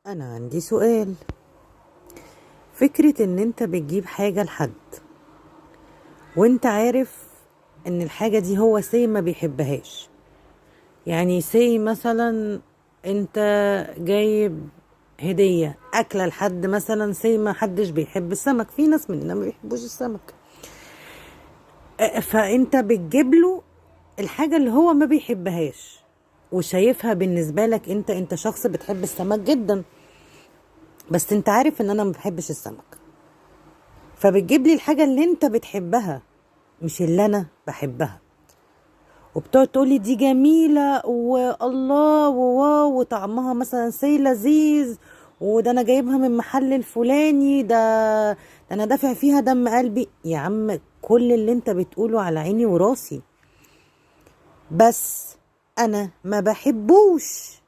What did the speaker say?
انا عندي سؤال. فكرة ان انت بتجيب حاجة لحد وانت عارف ان الحاجة دي هو ما بيحبهاش. يعني مثلا انت جايب هدية اكلة لحد، مثلا ما حدش بيحب السمك، في ناس مننا ما بيحبوش السمك. فانت بتجيب له الحاجة اللي هو ما بيحبهاش، وشايفها بالنسبة لك انت شخص بتحب السمك جدا، بس انت عارف ان انا ما بحبش السمك، فبتجيب لي الحاجة اللي انت بتحبها مش اللي انا بحبها، وبتقعد تقولي دي جميلة والله وواو وطعمها مثلا لذيذ، وده انا جايبها من محل الفلاني، ده انا دافع فيها دم قلبي. يا عم كل اللي انت بتقوله على عيني وراسي، بس انا ما بحبوش.